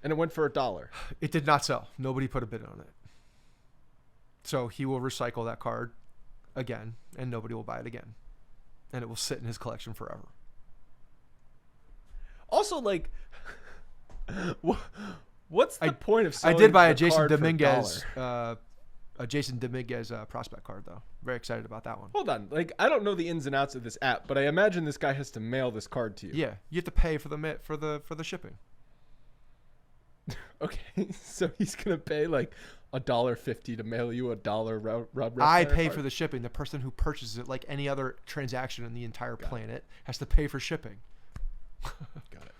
And it went for $1. It did not sell. Nobody put a bid on it. So he will recycle that card again, and nobody will buy it again, and it will sit in his collection forever. Also, like, what's the point of I selling did buy a the Jason card for Dominguez, $1? Prospect card though. Very excited about that one. Hold on, like I don't know the ins and outs of this app, but I imagine this guy has to mail this card to you. Yeah, you have to pay for the shipping. Okay, so he's gonna pay like $1.50 to mail you $1 rub. I pay for the shipping. The person who purchases it, like any other transaction on the entire planet, has to pay for shipping. Got it.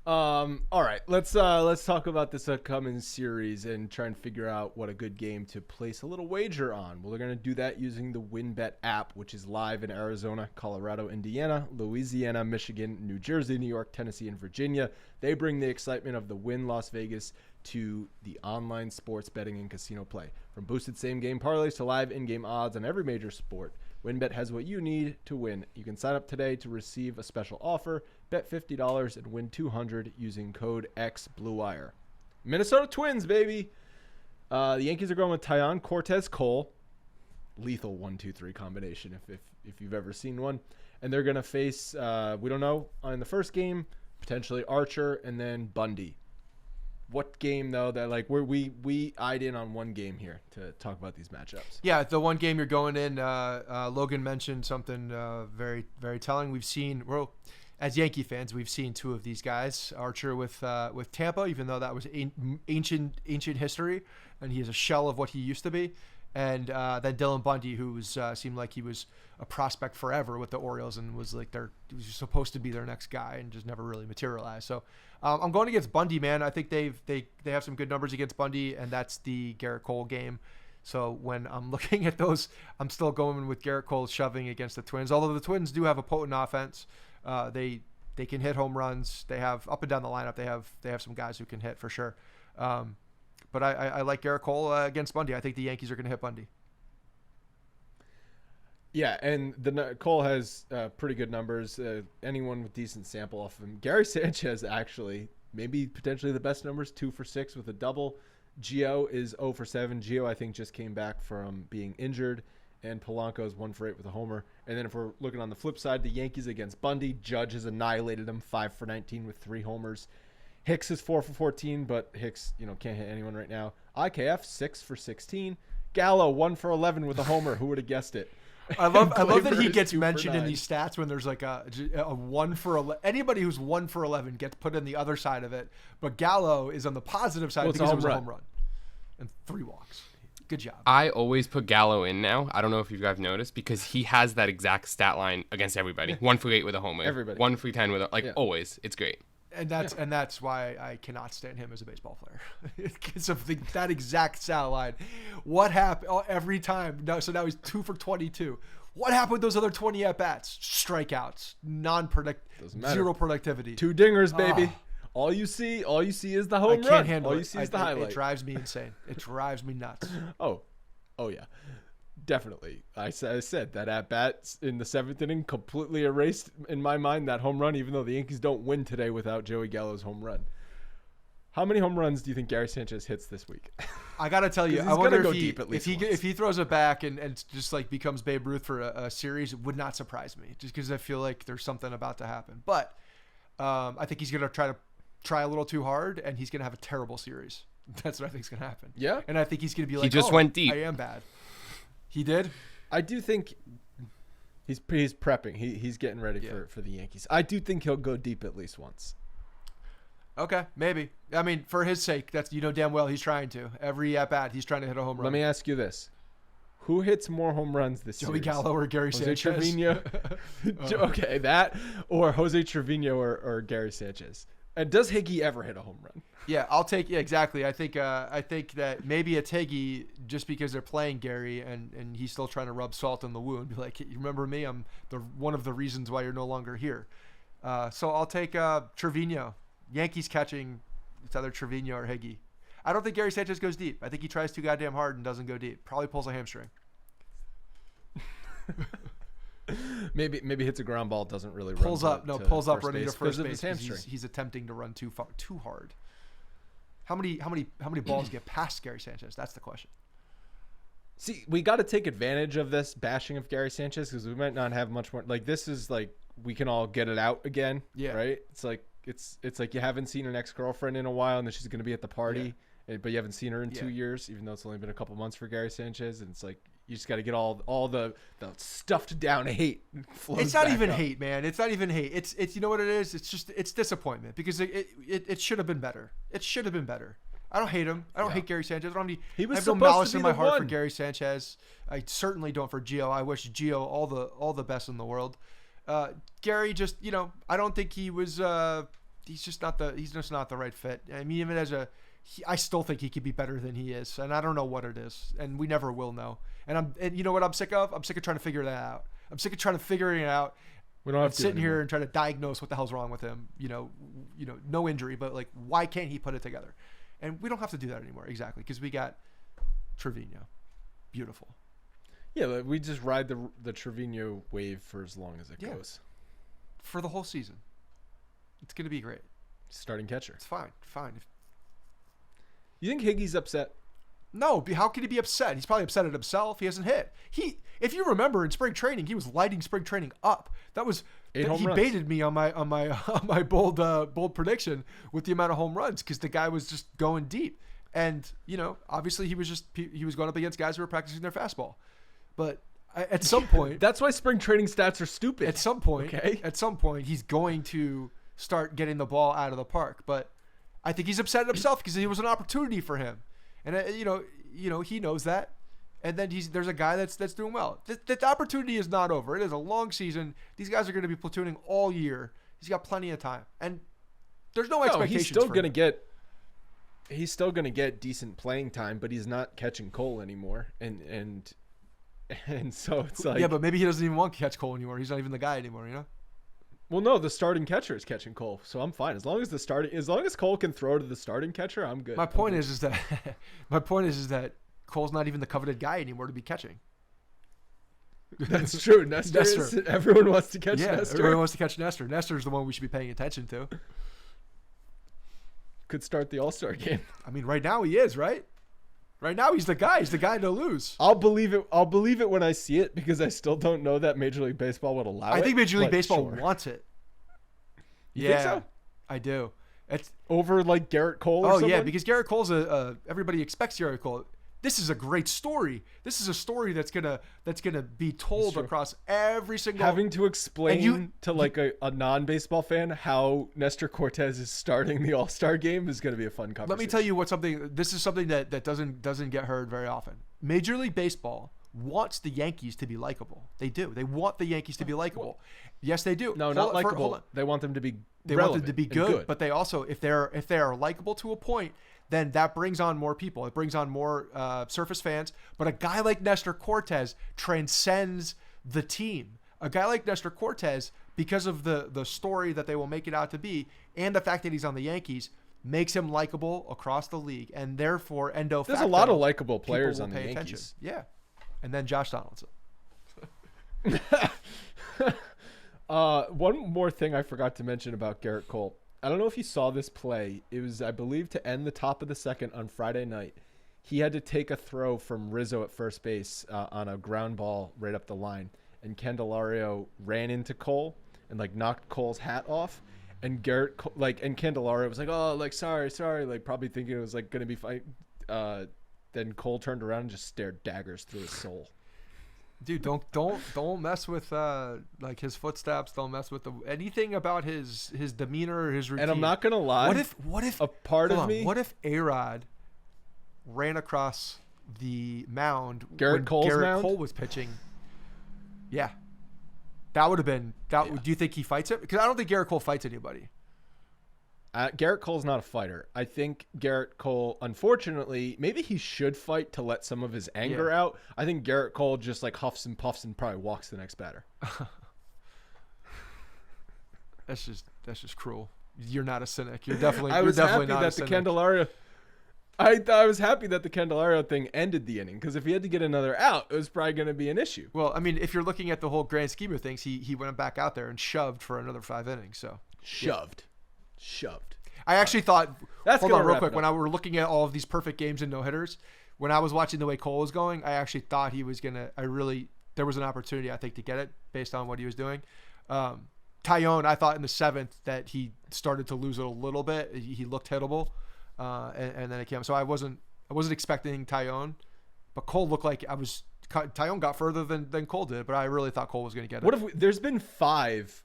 All right, let's talk about this upcoming series and try and figure out what a good game to place a little wager on. Well, we're gonna do that using the WinBet app, which is live in Arizona, Colorado, Indiana, Louisiana, Michigan, New Jersey, New York, Tennessee, and Virginia. They bring the excitement of the Wynn Las Vegas to the online sports betting and casino play. From boosted same-game parlays to live in-game odds on every major sport, WinBet has what you need to win. You can sign up today to receive a special offer. Bet $50 and win $200 using code XBlueWire. Minnesota Twins, baby. The Yankees are going with Tyon Cortez Cole. Lethal 1-2-3 combination if you've ever seen one. And they're going to face, we don't know, in the first game, potentially Archer and then Bundy. What game, though, that like we eyed in on one game here to talk about these matchups? Yeah, the one game you're going in, Logan mentioned something very, very telling. We've seen, well, as Yankee fans, we've seen two of these guys. Archer with Tampa, even though that was ancient history, and he is a shell of what he used to be. And then Dylan Bundy, who seemed like he was a prospect forever with the Orioles and was like he was supposed to be their next guy and just never really materialized. So I'm going against Bundy, man. I think they have some good numbers against Bundy, and that's the Garrett Cole game. So when I'm looking at those, I'm still going with Garrett Cole shoving against the Twins. Although the Twins do have a potent offense, they can hit home runs. They have up and down the lineup. They have some guys who can hit for sure. But I like Garrett Cole against Bundy. I think the Yankees are going to hit Bundy. Yeah, and Cole has pretty good numbers. Anyone with decent sample off of him. Gary Sanchez, actually, maybe potentially the best numbers, 2 for 6 with a double. Gio is 0 for 7. Gio, I think, just came back from being injured. And Polanco is 1 for 8 with a homer. And then if we're looking on the flip side, the Yankees against Bundy, Judge has annihilated him, 5 for 19 with 3 homers. Hicks is 4 for 14, but Hicks, can't hit anyone right now. IKF 6 for 16. Gallo 1 for 11 with a homer. Who would have guessed it? I love that Gleyber he is gets 2 for mentioned in 9. these stats when there's like a 1 for 11. Anybody who's 1 for 11 gets put in the other side of it. But Gallo is on the positive side because it was a home run and 3 walks. Good job. I always put Gallo in now. I don't know if you guys noticed because he has that exact stat line against everybody. 1 for 8 with a homer. Everybody. 1 for 10 with a always. It's great. And that's why I cannot stand him as a baseball player because of that exact stat line. What happened every time? No, so now he's 2 for 22. What happened with those other 20 at bats? Strikeouts, zero productivity. 2 dingers, baby. All you see is the home run. I can't handle All it. you see is the highlight. It drives me insane. It drives me nuts. Oh yeah, definitely. I said that at bat in the 7th inning completely erased in my mind that home run, even though the Yankees don't win today without Joey Gallo's home run. How many home runs do you think Gary Sanchez hits this week? I gotta tell you, He's I wonder gonna go if deep at least if he throws it back and just like becomes Babe Ruth for a series, it would not surprise me. Just because I feel like there's something about to happen. But I think he's gonna try a little too hard, and he's gonna have a terrible series. That's what I think is gonna happen. Yeah, and I think he's gonna be like, he just went deep. I am bad. He did. I do think he's prepping. He's getting ready for the Yankees. I do think he'll go deep at least once. Okay, maybe. I mean, for his sake, that's damn well he's trying to. Every at bat, he's trying to hit a home run. Let me ask you this: who hits more home runs this Joey series? Gallo or Gary Jose Sanchez? Trevino. Okay, that or Jose Trevino or Gary Sanchez. And does Higgy ever hit a home run? Yeah, I'll take. Yeah, exactly. I think that maybe it's Higgy just because they're playing Gary and he's still trying to rub salt in the wound. Be like, you remember me? I'm one of the reasons why you're no longer here. So I'll take Trevino. Yankees catching It's either Trevino or Higgy. I don't think Gary Sanchez goes deep. I think he tries too goddamn hard and doesn't go deep. Probably pulls a hamstring. maybe hits a ground ball, doesn't really pulls run up. Pulls up running to first because base. He's attempting to run too hard. How many balls get past Gary Sanchez? That's the question. See, we got to take advantage of this bashing of Gary Sanchez because we might not have much more. Like, this is like we can all get it out again. Yeah. Right. It's like you haven't seen an ex-girlfriend in a while, and then she's going to be at the party, but you haven't seen her in 2 years, even though it's only been a couple months for Gary Sanchez. And it's like you just got to get all the stuffed down hate. It's not even hate, man. It's not even hate. It's you know what it is. It's disappointment because it should have been better. It should have been better. I don't hate him. I don't hate Gary Sanchez. I have no malice in my heart for Gary Sanchez. I certainly don't for Gio. I wish Gio all the best in the world. Gary just, I don't think he was. He's just not the right fit. I mean, even I still think he could be better than he is, and I don't know what it is, and we never will know. And you know what I'm sick of? I'm sick of trying to figure that out. I'm sick of trying to figure it out. We don't have to sitting here and trying to diagnose what the hell's wrong with him. No injury, but like, why can't he put it together? And we don't have to do that anymore. Exactly. Because we got Trevino. Beautiful. Yeah. We just ride the Trevino wave for as long as it goes. For the whole season. It's going to be great. Starting catcher. It's fine. You think Higgy's upset? No. How could he be upset? He's probably upset at himself. He hasn't hit. If you remember in spring training, he was lighting spring training up. That was... He baited me on my bold prediction with the amount of home runs because the guy was just going deep, and obviously he was going up against guys who were practicing their fastball, but at some point that's why spring training stats are stupid. At some point, he's going to start getting the ball out of the park, but I think he's upset at himself because it was an opportunity for him, and he knows that. And then there's a guy that's doing well. The opportunity is not over. It is a long season. These guys are going to be platooning all year. He's got plenty of time, and there's no expectations. He's still going to get decent playing time, but he's not catching Cole anymore. And so it's like, but maybe he doesn't even want to catch Cole anymore. He's not even the guy anymore. Well, no, the starting catcher is catching Cole, so I'm fine as long as Cole can throw to the starting catcher. I'm good. My point is that Cole's not even the coveted guy anymore to be catching. That's true. Nestor. Everyone wants to catch Nestor. Everyone wants to catch Nestor. Nestor's the one we should be paying attention to. Could start the All-Star game. I mean, right now he is, right? Right now he's the guy. He's the guy to lose. I'll believe it when I see it because I still don't know that Major League Baseball would allow it. I think Major League Baseball wants it. You think so? I do. It's over like Garrett Cole or someone? Yeah, because Garrett Cole's everybody expects Garrett Cole. This is a great story. This is a story that's gonna be told across every single. Having to explain to like a non-baseball fan how Nestor Cortez is starting the All-Star game is gonna be a fun conversation. Let me tell you this is something that doesn't get heard very often. Major League Baseball wants the Yankees to be likable. They do. They want the Yankees to be likable. Yes, they do. No, not likable. They want them to be. They want them to be good, but they also, if they are likable to a point, then that brings on more people. It brings on more surface fans. But a guy like Nestor Cortez transcends the team. A guy like Nestor Cortez, because of the story that they will make it out to be, and the fact that he's on the Yankees, makes him likable across the league, and therefore endo facto, there's a lot of likable players on the Yankees. Attention. Yeah, and then Josh Donaldson. One more thing I forgot to mention about Garrett Cole. I don't know if you saw this play. It was, I believe, to end the top of the second on Friday night. He had to take a throw from Rizzo at first base on a ground ball right up the line. And Candelario ran into Cole and like knocked Cole's hat off. And Candelario was like, oh, like, sorry, like probably thinking it was like going to be fight. Then Cole turned around and just stared daggers through his soul. Dude, don't mess with like his footsteps. Don't mess with anything about his demeanor or his routine. And I'm not gonna lie. What if a part of me? What if A-Rod ran across the mound Garrett when Cole was pitching? Yeah, that would have been. Do you think he fights it? Because I don't think Garrett Cole fights anybody. Garrett Cole's not a fighter. I think Garrett Cole, unfortunately, maybe he should fight to let some of his anger out. I think Garrett Cole just like huffs and puffs and probably walks the next batter. That's just cruel. you're not a cynic. You're definitely. I was you're definitely happy not that a the cynic. Candelario. I was happy that the Candelario thing ended the inning because if he had to get another out, it was probably going to be an issue. Well, I mean, if you're looking at the whole grand scheme of things, he went back out there and shoved for another 5 innings. So Shoved. I actually thought. That's hold gonna on real wrap quick. it When up. I were looking at all of these perfect games and no hitters, when I was watching the way Cole was going, I actually thought he was gonna. There was an opportunity I think to get it based on what he was doing. Tyone, I thought in the 7th that he started to lose it a little bit. He looked hittable, and then it came. So I wasn't expecting Tyone, but Cole looked like Tyone got further than Cole did, but I really thought Cole was going to get it. What if there's been 5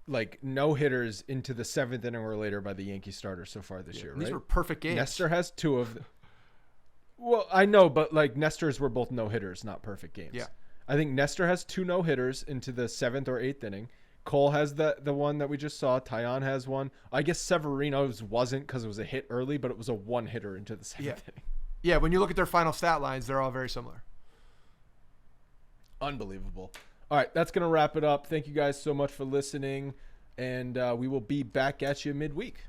like no hitters into the 7th inning or later by the Yankee starters so far this year, right? These were perfect games. Nestor has 2 of them. Well, I know, but like Nestor's were both no hitters, not perfect games. Yeah. I think Nestor has 2 no hitters into the 7th or 8th inning. Cole has the one that we just saw. Tyon has one. I guess Severino's wasn't because it was a hit early, but it was a 1 hitter into the 7th inning. Yeah, when you look at their final stat lines, they're all very similar. Unbelievable. All right, that's going to wrap it up. Thank you guys so much for listening, and we will be back at you midweek.